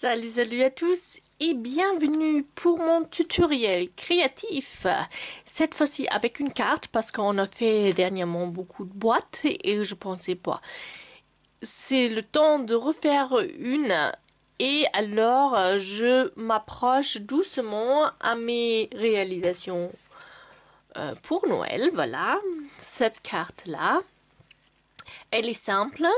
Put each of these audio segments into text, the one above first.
Salut à tous et bienvenue pour mon tutoriel créatif. Cette fois-ci avec une carte parce qu'on a fait dernièrement beaucoup de boîtes et je pensais pas. C'est le temps de refaire une et alors je m'approche doucement à mes réalisations pour Noël. Voilà, cette carte-là. Elle est simple.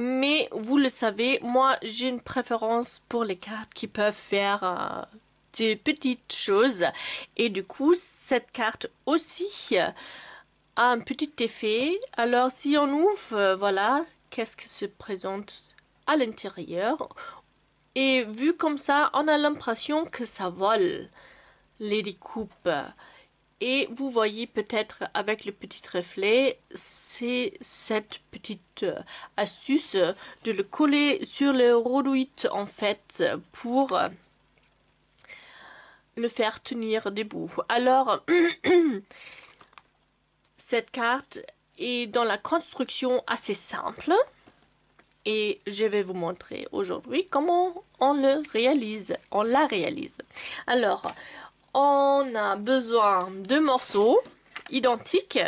Mais vous le savez, moi j'ai une préférence pour les cartes qui peuvent faire des petites choses. Et du coup, cette carte aussi a un petit effet. Alors si on ouvre, voilà, qu'est-ce que se présente à l'intérieur. Et vu comme ça, on a l'impression que ça vole les découpes. Et vous voyez peut-être avec le petit reflet, c'est cette petite astuce de le coller sur le rhodoïd en fait pour le faire tenir debout. Alors, cette carte est dans la construction assez simple et je vais vous montrer aujourd'hui comment on le réalise, on la réalise. Alors, on a besoin de morceaux identiques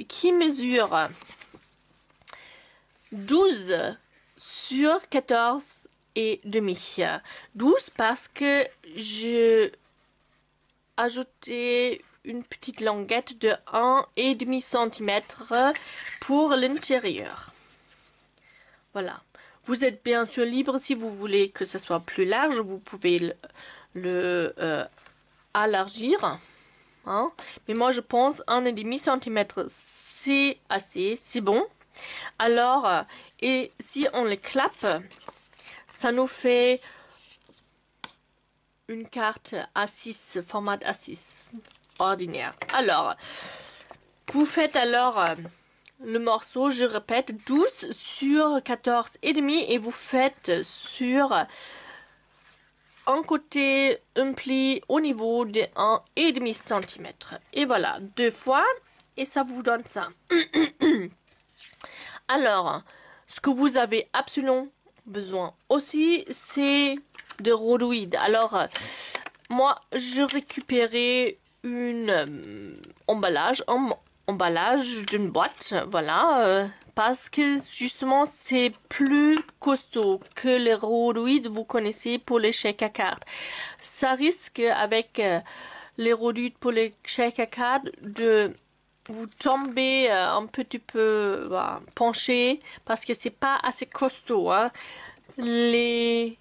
qui mesurent 12 sur 14 et demi. 12 parce que j'ai ajouté une petite languette de 1,5 cm pour l'intérieur. Voilà. Vous êtes bien sûr libre si vous voulez que ce soit plus large, vous pouvez le élargir, hein. Mais moi je pense 1,5 cm c'est assez, c'est bon. Alors, et si on les clappe, ça nous fait une carte A6, format A6 ordinaire. Alors, vous faites alors le morceau, je répète, 12 sur 14 et demi et vous faites sur un côté un pli au niveau de 1,5 cm. Et voilà, 2 fois et ça vous donne ça. Alors, ce que vous avez absolument besoin aussi, c'est de rhodoïd. Alors, moi, je récupérais une emballage d'une boîte, voilà, parce que justement, c'est plus costaud que les rhodoïdes, vous connaissez, pour les chèques à cartes. Ça risque, avec les rhodoïdes pour les chèques à cartes, de vous tombez un petit peu penché parce que c'est pas assez costaud, hein. Les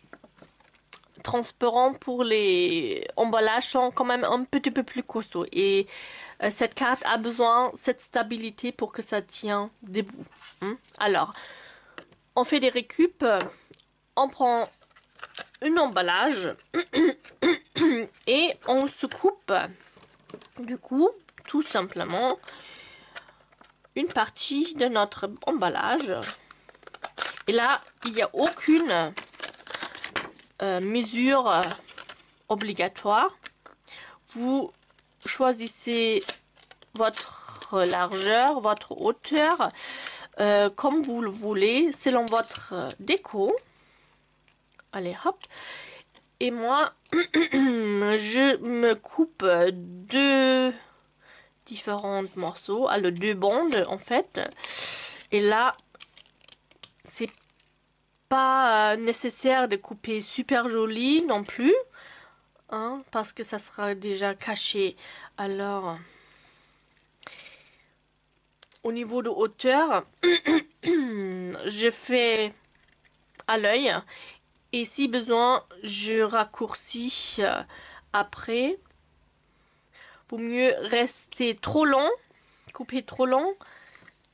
transparents pour les emballages sont quand même un petit peu plus costauds et cette carte a besoin de cette stabilité pour que ça tient debout, hein. Alors, on fait des récup, on prend un emballage et on se coupe du coup tout simplement une partie de notre emballage. Et là, il n'y a aucune mesure obligatoire. Vous choisissez votre largeur, votre hauteur, comme vous le voulez, selon votre déco. Allez, hop. Et moi, je me coupe deux différents morceaux, alors deux bandes en fait. Et là, c'est pas nécessaire de couper super joli non plus, hein, parce que ça sera déjà caché. Alors, au niveau de hauteur, je fais à l'œil et si besoin, je raccourcis après. Vaut mieux rester trop long, couper trop long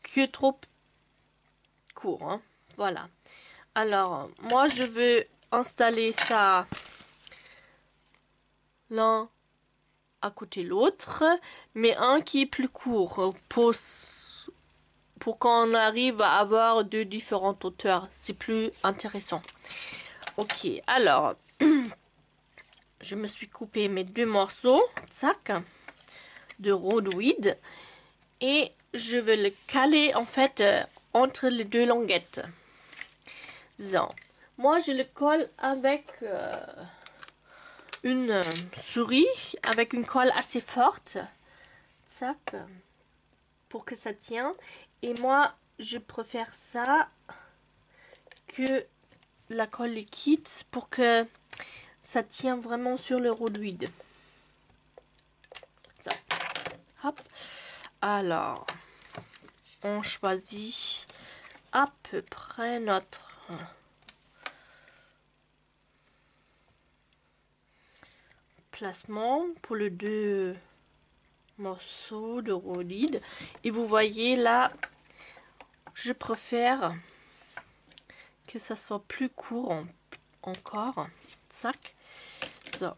que trop court, hein. Voilà. Alors, moi, je veux installer ça l'un à côté de l'autre, mais un qui est plus court pour qu'on arrive à avoir deux différentes hauteurs. C'est plus intéressant. Ok, alors, je me suis coupé mes deux morceaux, sac, de rhodoïd, et je vais le caler en fait entre les deux languettes. So. Moi, je le colle avec une souris, avec une colle assez forte. Tac, pour que ça tienne. Et moi, je préfère ça que la colle liquide pour que ça tient vraiment sur le redoute. Ça. Hop. Alors, on choisit à peu près notre placement pour les deux morceaux de redoute. Et vous voyez là, je préfère que ça soit plus court encore. Zack. So.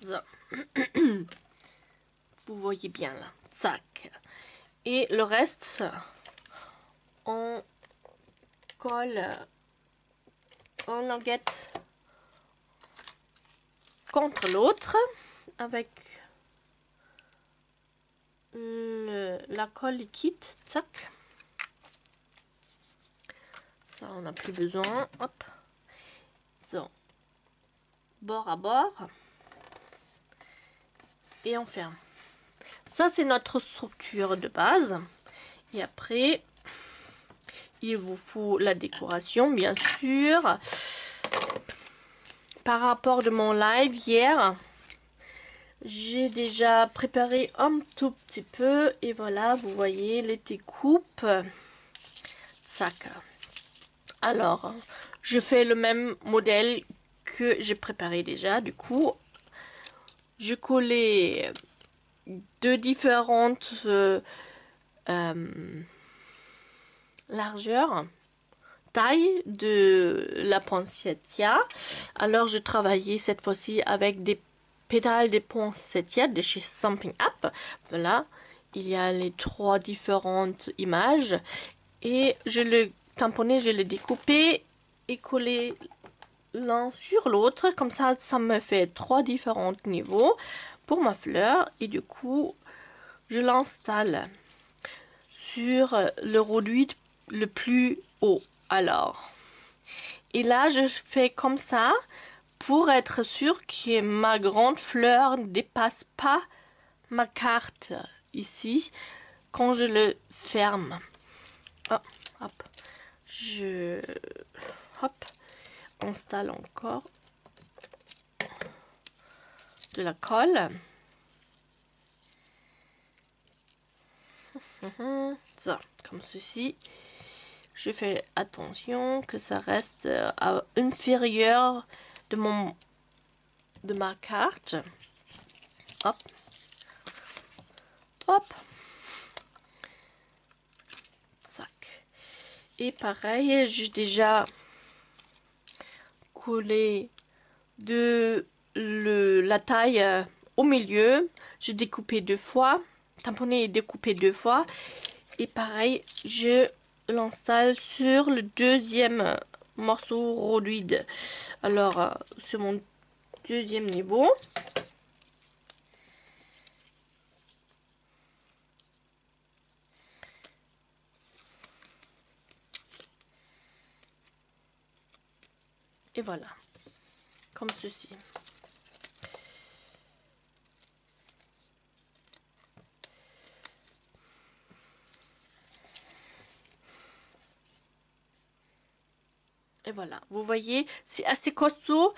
So. Vous voyez bien là. Zack. Et le reste, on colle en languette contre l'autre avec la colle liquide. Zack. Ça, on n'a plus besoin. Hop. So. Bord à bord. Et on ferme. Ça, c'est notre structure de base. Et après, il vous faut la décoration, bien sûr. Par rapport de mon live hier, j'ai déjà préparé un tout petit peu. Et voilà, vous voyez les découpes. Tac. Alors, je fais le même modèle que j'ai préparé déjà. Du coup, je collais deux différentes largeurs, taille de la poinsettia. Alors, je travaillais cette fois-ci avec des pétales de poinsettia de chez Stampin' Up. Voilà, il y a les trois différentes images. Et je le tamponnais, je le découpais et collais l'un sur l'autre. Comme ça me fait trois différents niveaux pour ma fleur. Et du coup, je l'installe sur le redoute le plus haut. Alors, et là, je fais comme ça pour être sûr que ma grande fleur ne dépasse pas ma carte ici quand je le ferme. Oh, hop, je hop, installe encore de la colle. Ça, comme ceci. Je fais attention que ça reste à inférieur de ma carte. Hop. Hop. Zac. Et pareil, j'ai déjà collé la taille au milieu. J'ai découpé deux fois. Tamponné et découpé deux fois. Et pareil, je l'installe sur le deuxième morceau redoute. Alors, sur mon deuxième niveau. Et voilà, comme ceci. Et voilà, vous voyez, c'est assez costaud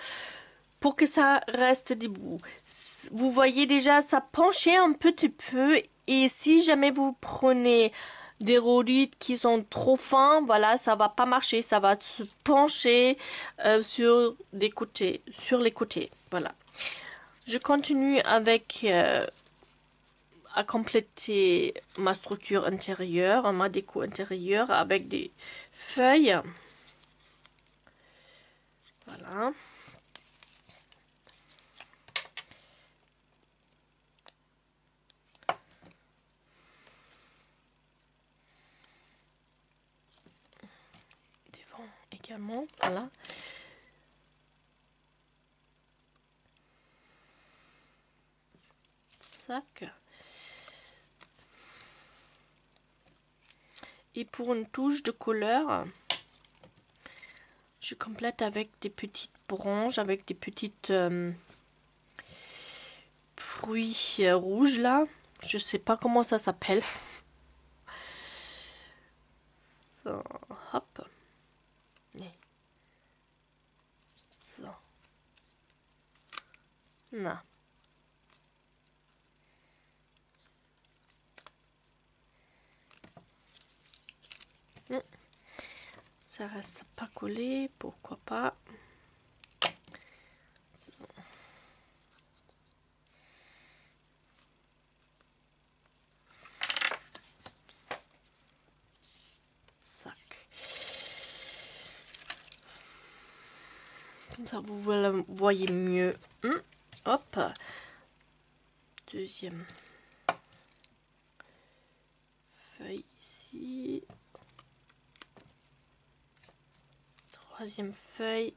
pour que ça reste debout. Vous voyez déjà, ça penchait un petit peu. Et si jamais vous prenez des redoutes qui sont trop fins, voilà, ça va pas marcher. Ça va se pencher sur les côtés. Voilà. Je continue avec à compléter ma structure intérieure, ma déco intérieure avec des feuilles. Voilà. Devant également, voilà. Sac. Et pour une touche de couleur, je complète avec des petites branches, avec des petites fruits rouges là. Je sais pas comment ça s'appelle. So, hop. Nee. So. Na. Ça reste pas collé, pourquoi pas. So. Zac. Comme ça, vous le voyez mieux. Hop. Deuxième feuille ici. Troisième feuille.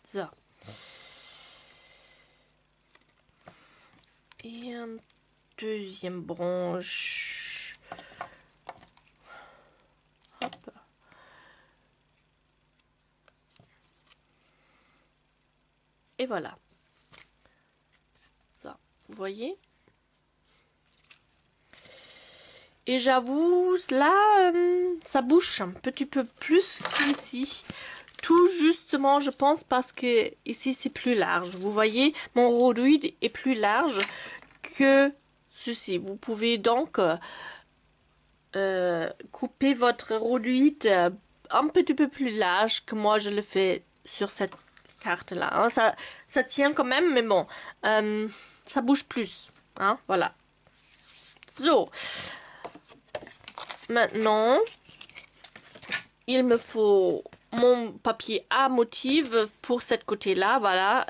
So. Et un deuxième branche. Hop. Et voilà. Ça, vous voyez? Et j'avoue, là, ça bouge un petit peu plus qu'ici. Tout justement, je pense, parce que ici, c'est plus large. Vous voyez, mon rhodoïde est plus large que ceci. Vous pouvez donc couper votre rhodoïde un petit peu plus large que moi, je le fais sur cette carte-là. Hein. Ça tient quand même, mais bon, ça bouge plus. Hein, voilà. So. Maintenant, il me faut mon papier à motif pour cette côté-là. Voilà.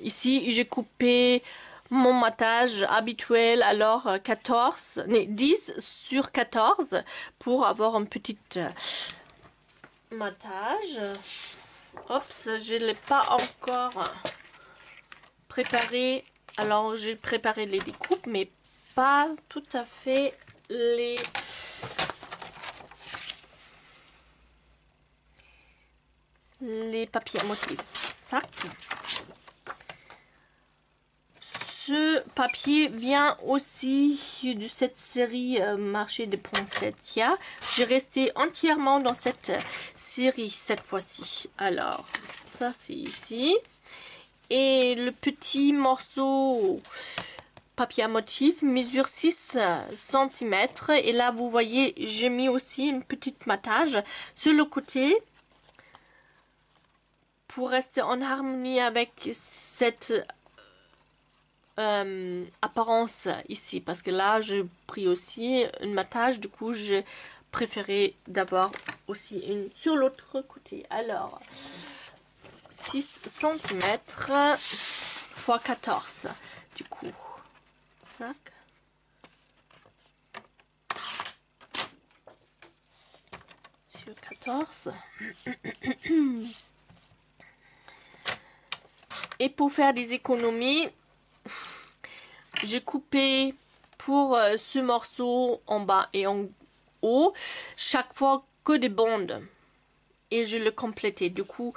Ici, j'ai coupé mon matage habituel, alors 10 sur 14 pour avoir un petit matage. Oups, je ne l'ai pas encore préparé. Alors, j'ai préparé les découpes, mais pas tout à fait les papiers à motif. Sac. Ce papier vient aussi de cette série Marché de Poinsettia. J'ai resté entièrement dans cette série cette fois-ci. Alors, ça c'est ici. Et le petit morceau papier à motif mesure 6 cm. Et là, vous voyez, j'ai mis aussi une petite matage sur le côté pour rester en harmonie avec cette apparence ici, parce que là j'ai pris aussi une matage, du coup j'ai préféré d'avoir aussi une sur l'autre côté. Alors 6 cm x 14 du coup, sac. Sur 14. Et pour faire des économies, j'ai coupé pour ce morceau en bas et en haut chaque fois que des bandes. Et je le complétais. Du coup,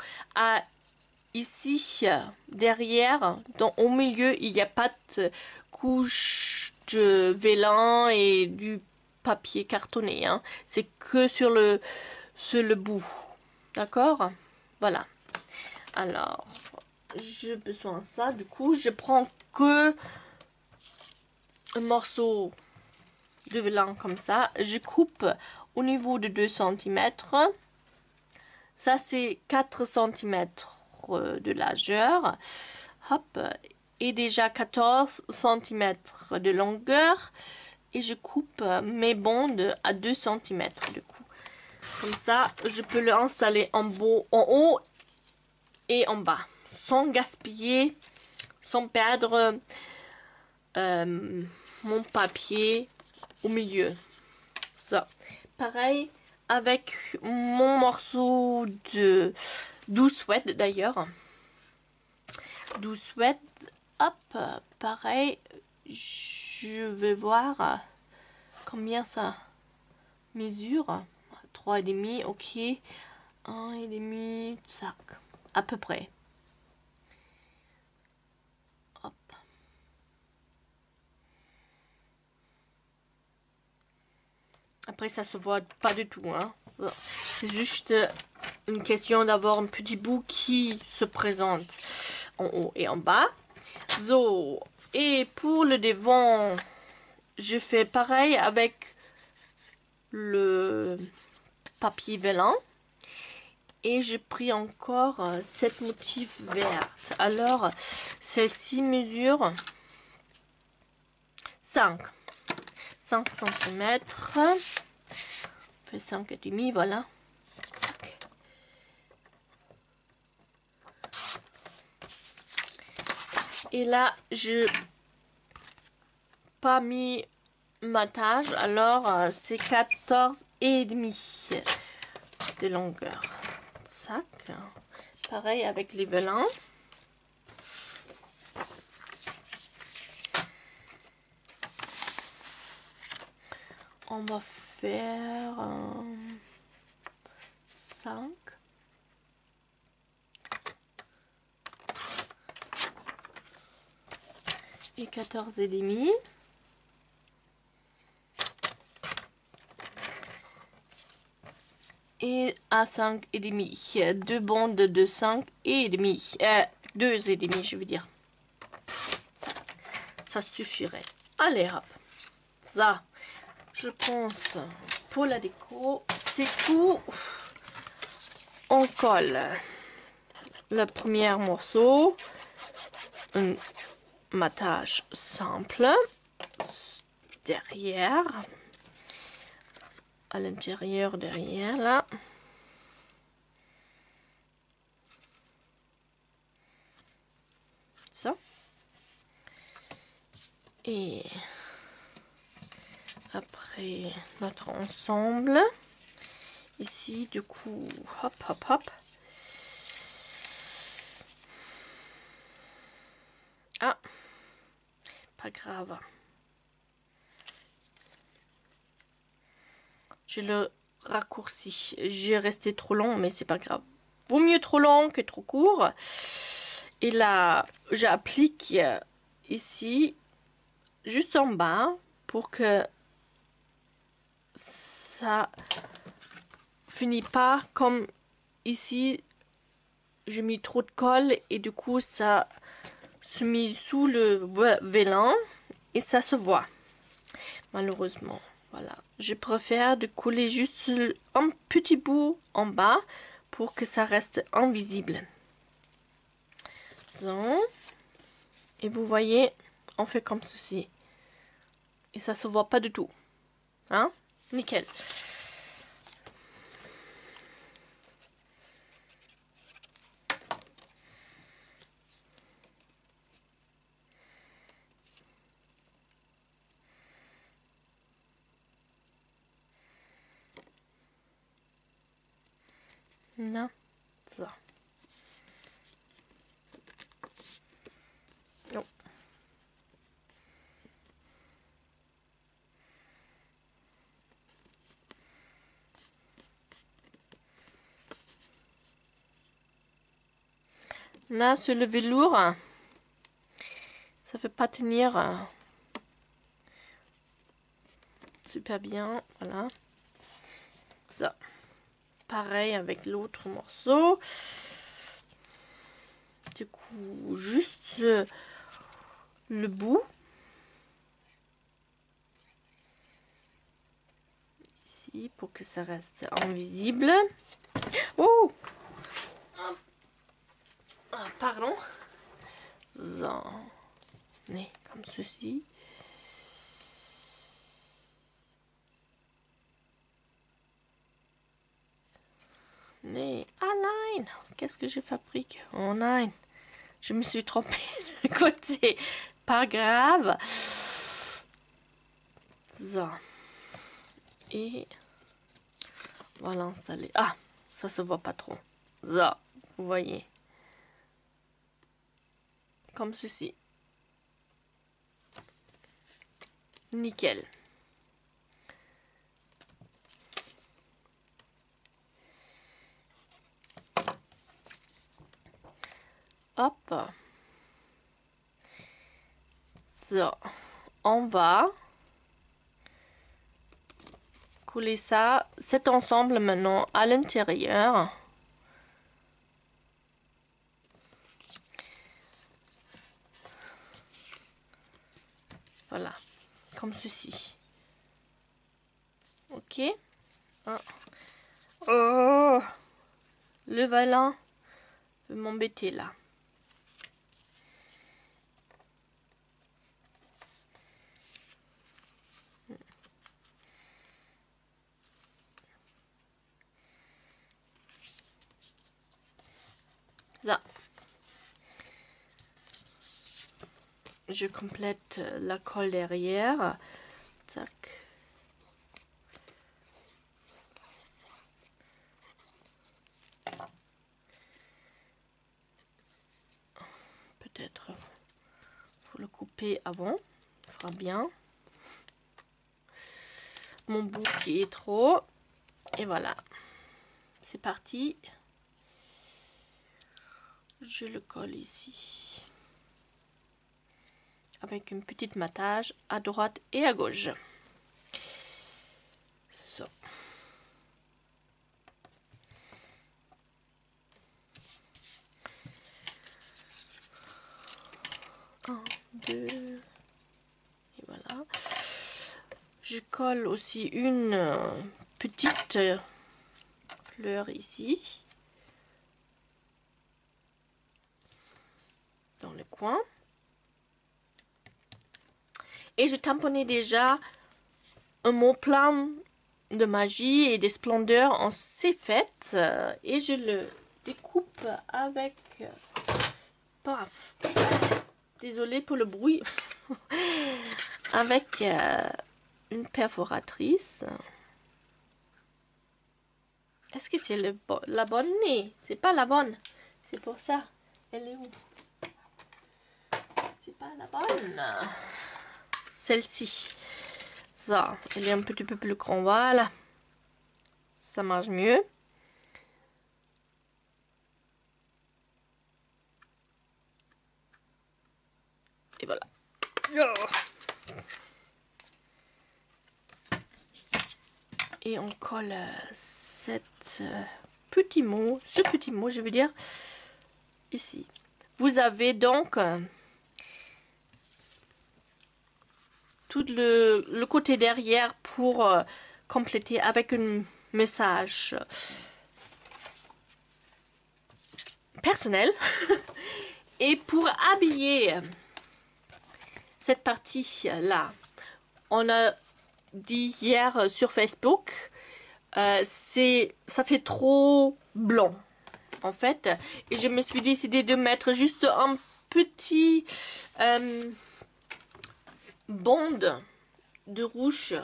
ici, derrière, au milieu, il n'y a pas de couche de vélin et du papier cartonné. Hein. C'est que sur le bout. D'accord? Voilà. Alors, j'ai besoin de ça. Du coup, je prends que un morceau de vélin comme ça. Je coupe au niveau de 2 cm. Ça, c'est 4 cm de largeur. Hop. Et déjà 14 cm de longueur. Et je coupe mes bandes à 2 cm du coup. Comme ça, je peux l'installer en haut et en bas. Sans gaspiller, sans perdre mon papier au milieu. Ça. Pareil avec mon morceau de douce-ouate d'ailleurs. Douce-ouate, hop, pareil, je vais voir combien ça mesure. 3,5, ok. 1,5, sac, à peu près. Hop. Après, ça se voit pas du tout, hein. C'est juste une question d'avoir un petit bout qui se présente en haut et en bas. So, et pour le devant, je fais pareil avec le papier vélin. Et j'ai pris encore cette motif verte. Alors, celle-ci mesure 5 cm. On fait 5,5, voilà. 5. Et là, je pas mis ma tâche, alors c'est 14,5 de longueur. Sac. Pareil avec les velins. On va faire 5. Et 14,5. Et à 5,5. Deux bandes de 5,5. 2,5, je veux dire. Ça suffirait. Allez, hop. Ça, je pense, pour la déco, c'est tout. On colle le premier morceau. Un matage simple. Derrière. À l'intérieur, derrière, là. Ça. Et après notre ensemble. Ici, du coup, hop, hop, hop. Ah, pas grave. Je le raccourcis. J'ai resté trop long, mais c'est pas grave. Vaut mieux trop long que trop court. Et là, j'applique ici, juste en bas, pour que ça finit pas comme ici. J'ai mis trop de colle et du coup, ça se met sous le vélin et ça se voit. Malheureusement, voilà. Je préfère de coller juste un petit bout en bas pour que ça reste invisible. So. Et vous voyez, on fait comme ceci. Et ça se voit pas du tout. Hein? Nickel. Non. Ça. Non. Là, sur le velours, ça fait pas tenir super bien. Voilà. Ça. Pareil avec l'autre morceau. Du coup, juste le bout. Ici, pour que ça reste invisible. Oh! Ah, pardon. Ça. Mais comme ceci. Mais, ah non, qu'est-ce que je fabrique? Oh non, je me suis trompée de côté. Pas grave. Ça. Et On va l'installer. Ah, ça se voit pas trop. Ça, vous voyez. Comme ceci. Nickel. Hop. So. On va couler ça, cet ensemble maintenant à l'intérieur. Voilà. Comme ceci. Ok. Ah. Oh, le valin veut m'embêter là. Ça. Je complète la colle derrière. Tac. Peut-être faut le couper avant, ce sera bien. Mon bout qui est trop. Et voilà. C'est parti. Je le colle ici. Avec une petite matage à droite et à gauche. So. Un, deux. Et voilà. Je colle aussi une petite fleur ici. Dans le coin. Et je tamponnais déjà un mot plein de magie et de splendeur en ces fêtes. Et je le découpe avec... Paf. Désolée pour le bruit. Avec une perforatrice. Est-ce que c'est la bonne? Non, c'est pas la bonne. C'est pour ça. Elle est où? C'est pas la bonne. Celle-ci. Ça, elle est un petit peu plus grand. Voilà. Ça marche mieux. Et voilà. Et on colle ce petit mot, je veux dire, ici. Vous avez donc tout le côté derrière pour compléter avec un message personnel. Et pour habiller cette partie-là, on a dit hier sur Facebook, ça fait trop blanc en fait. Et je me suis décidé de mettre juste un petit bande de rouge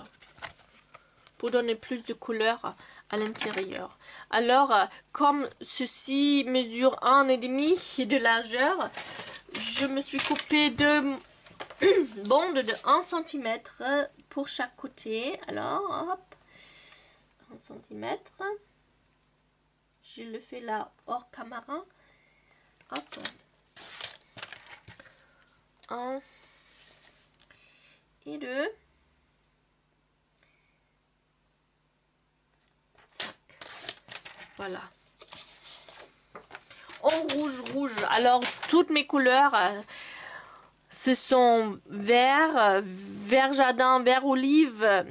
pour donner plus de couleur à l'intérieur. Alors, comme ceci mesure 1,5 de largeur, je me suis coupé de bande de 1 cm pour chaque côté. Alors, hop, 1 cm. Je le fais là hors caméra. Hop. 1 et 2. Voilà. En rouge. Alors, toutes mes couleurs, ce sont vert, vert jardin, vert olive.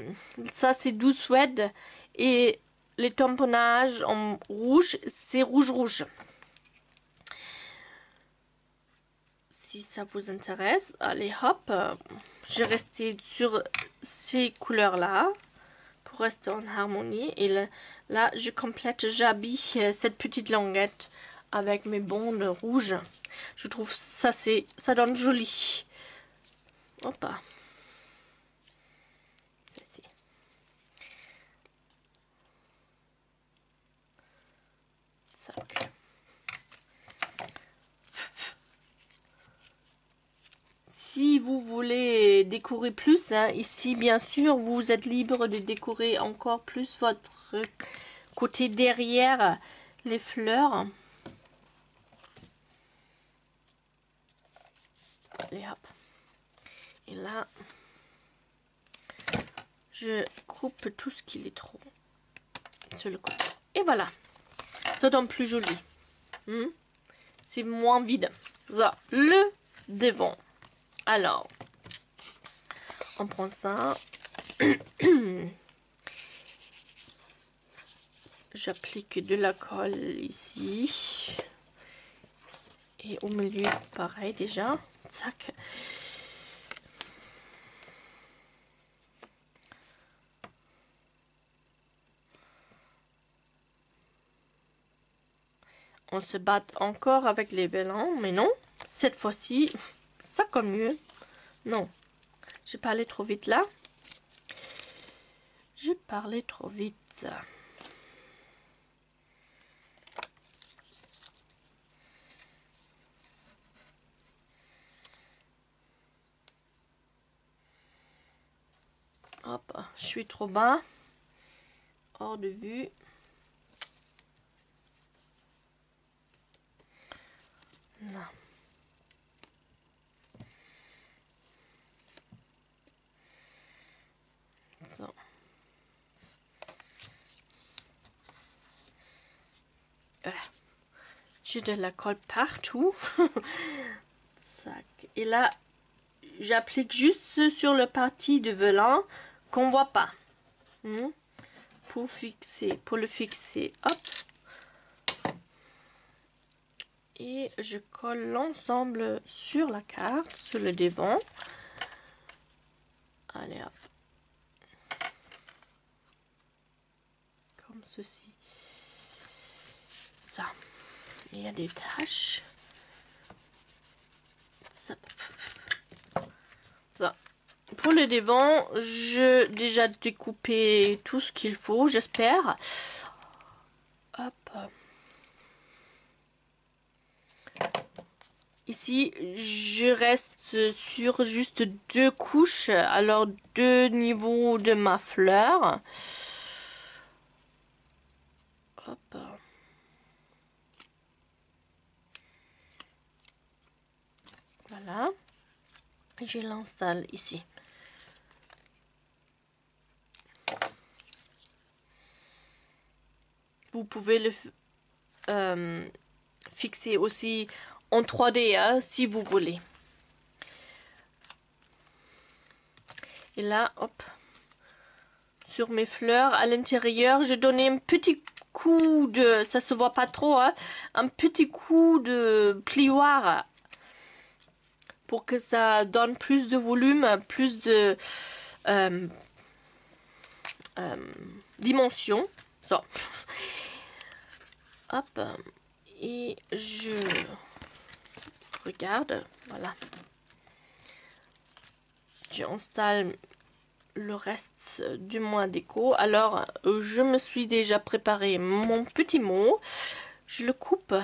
Ça, c'est douce suède. Et les tamponnages en rouge, c'est rouge. Si ça vous intéresse, allez hop. Je vais rester sur ces couleurs-là pour rester en harmonie. Et là, je complète, j'habille cette petite languette avec mes bandes rouges. Je trouve ça donne joli. Hop. Ceci. vous voulez décorer plus, hein, ici bien sûr, vous êtes libre de décorer encore plus votre côté derrière les fleurs. Allez hop. Et là, je coupe tout ce qui est trop sur le côté. Et voilà, ça donne plus joli. C'est moins vide. Ça, le devant. Alors, on prend ça. J'applique de la colle ici. Et au milieu, pareil déjà. Tac. On se bat encore avec les vélins, mais non. Cette fois-ci, ça comme mieux. Non, j'ai parlé trop vite là. J'ai parlé trop vite. Hop, je suis trop bas. Hors de vue. Non. So. J'ai de la colle partout. Tac. Et là, j'applique juste sur le parti de velin qu'on voit pas. Pour le fixer. Hop. Et je colle l'ensemble sur la carte, sur le devant. Allez hop. Comme ceci. Ça. Il y a des taches. Ça. Ça. Pour le devant, j'ai déjà découpé tout ce qu'il faut, j'espère. Hop. Ici, je reste sur juste 2 couches, alors 2 niveaux de ma fleur. Hop. Voilà. Je l'installe ici. Vous pouvez le fixer aussi en 3D hein, si vous voulez. Et là, hop, sur mes fleurs à l'intérieur, je donnais un petit coup de, ça se voit pas trop, hein, un petit coup de plioir pour que ça donne plus de volume, plus de dimension. Ça. Hop, et je regarde, voilà. J'installe le reste du mois déco. Alors, je me suis déjà préparé mon petit mot. Je le coupe.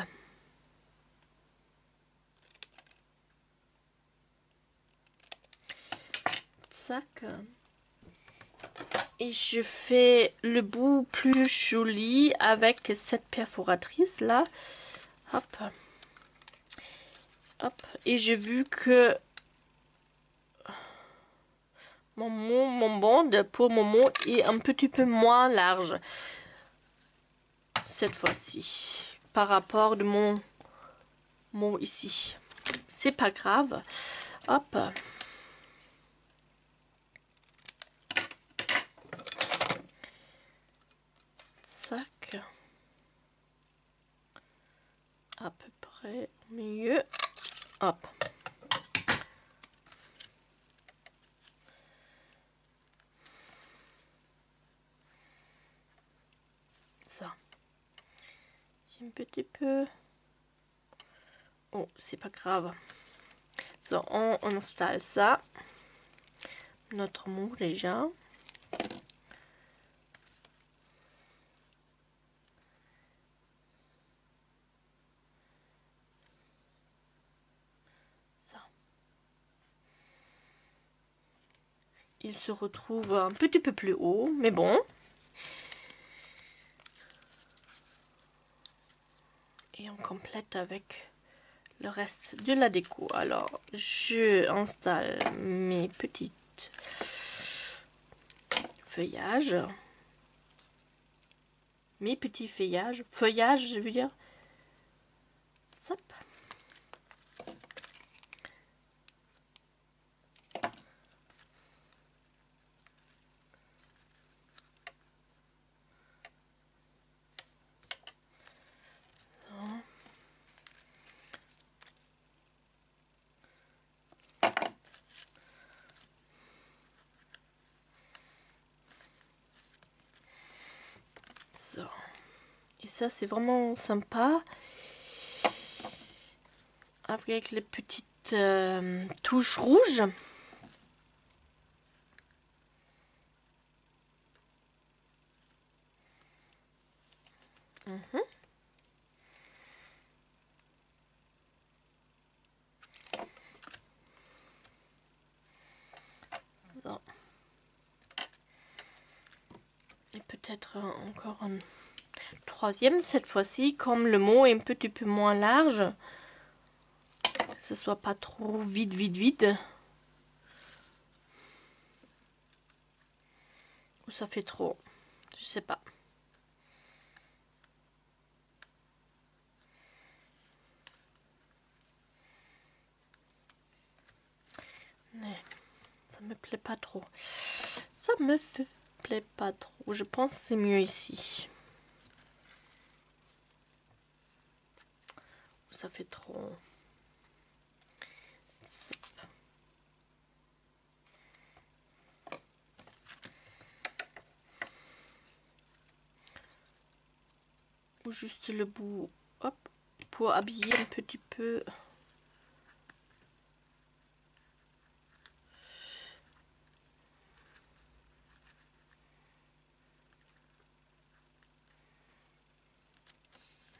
Tac. Et je fais le bout plus joli avec cette perforatrice là. Hop. Hop. Et j'ai vu que mon bande pour mon mot est un petit peu moins large cette fois-ci par rapport de mon mot ici. C'est pas grave. Hop. Tac. À peu près au milieu. Hop. Ça. Un petit peu. Oh, c'est pas grave. So, on installe ça. Notre mot déjà. Ça. il se retrouve un petit peu plus haut, mais bon. Et on complète avec le reste de la déco. Alors, je installe mes petites feuillages. Mes petits feuillages. Feuillages, je veux dire. Hop. Et ça, c'est vraiment sympa. Avec les petites touches rouges. Ça. Et peut-être encore un troisième cette fois-ci, comme le mot est un petit peu moins large, que ce soit pas trop vide. Ou ça fait trop, je sais pas. Mais ça me plaît pas trop. Ça me plaît pas trop. Je pense que c'est mieux ici. Ça fait trop. Ou juste le bout, hop, pour habiller un petit peu.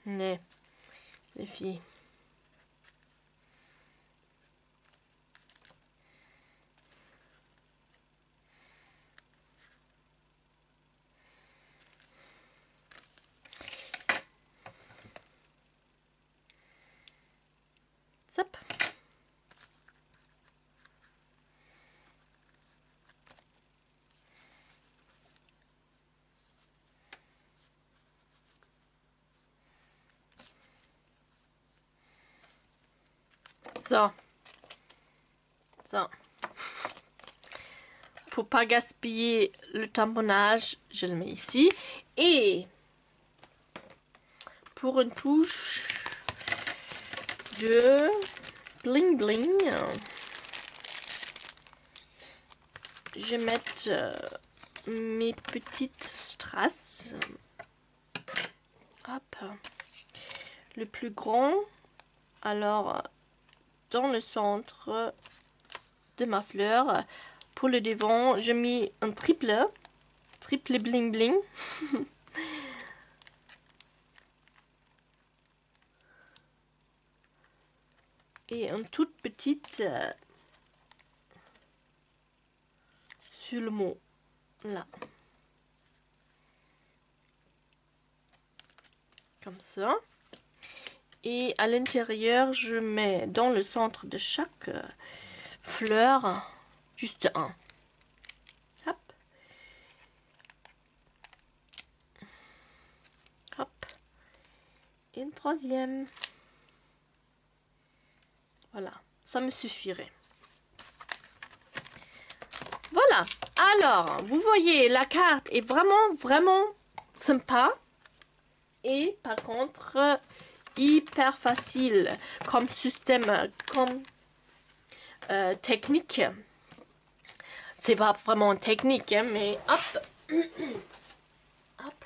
Mais les filles. Zap. Ça. Ça. Pour pas gaspiller le tamponnage, je le mets ici. Et pour une touche de bling bling, je vais mettre mes petites strass. Hop. Le plus grand, alors dans le centre de ma fleur. Pour le devant, j'ai mis un triple bling bling. Et une toute petite sur le mot, là. Comme ça. Et à l'intérieur, je mets dans le centre de chaque fleur, juste un. Hop. Hop. Et une troisième. Voilà, ça me suffirait. Voilà, alors, vous voyez, la carte est vraiment sympa. Et par contre, hyper facile comme système, comme technique. C'est pas vraiment technique, hein, mais hop. Hop.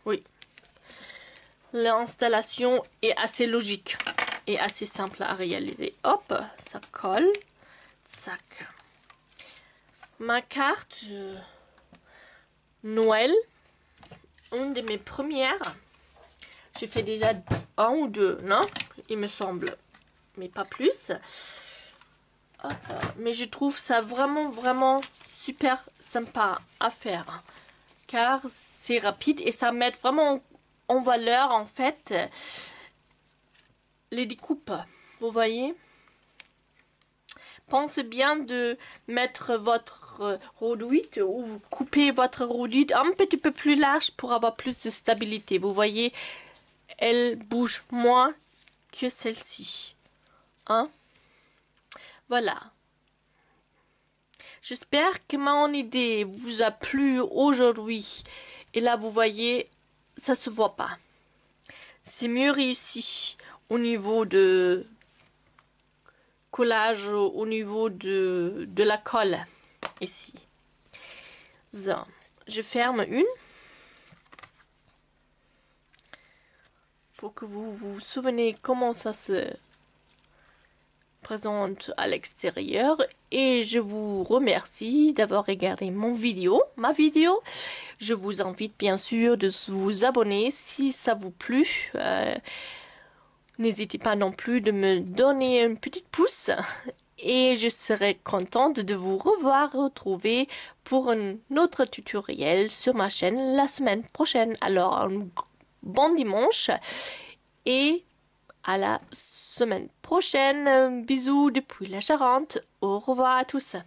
Oui. L'installation est assez logique et assez simple à réaliser. Hop, ça colle. Zac. Ma carte Noël, une de mes premières. J'ai fait déjà un ou deux, non? Il me semble, mais pas plus. Mais je trouve ça vraiment super sympa à faire. Car c'est rapide et ça met vraiment en valeur en fait les découpes. Vous voyez? Pensez bien de mettre votre redoute ou vous coupez votre redoute un petit peu plus large pour avoir plus de stabilité. Vous voyez, elle bouge moins que celle-ci. Hein? Voilà. J'espère que mon idée vous a plu aujourd'hui. Et là, vous voyez, ça se voit pas. C'est mieux réussi au niveau de collage, au niveau de la colle. Ici. So, je ferme une. Pour que vous vous souvenez comment ça se présente à l'extérieur. Et je vous remercie d'avoir regardé ma vidéo. Je vous invite bien sûr de vous abonner si ça vous plu. N'hésitez pas non plus de me donner un petit pouce. Et je serai contente de vous retrouver pour un autre tutoriel sur ma chaîne la semaine prochaine. Alors, un bon dimanche et à la semaine prochaine. Bisous depuis la Charente. Au revoir à tous.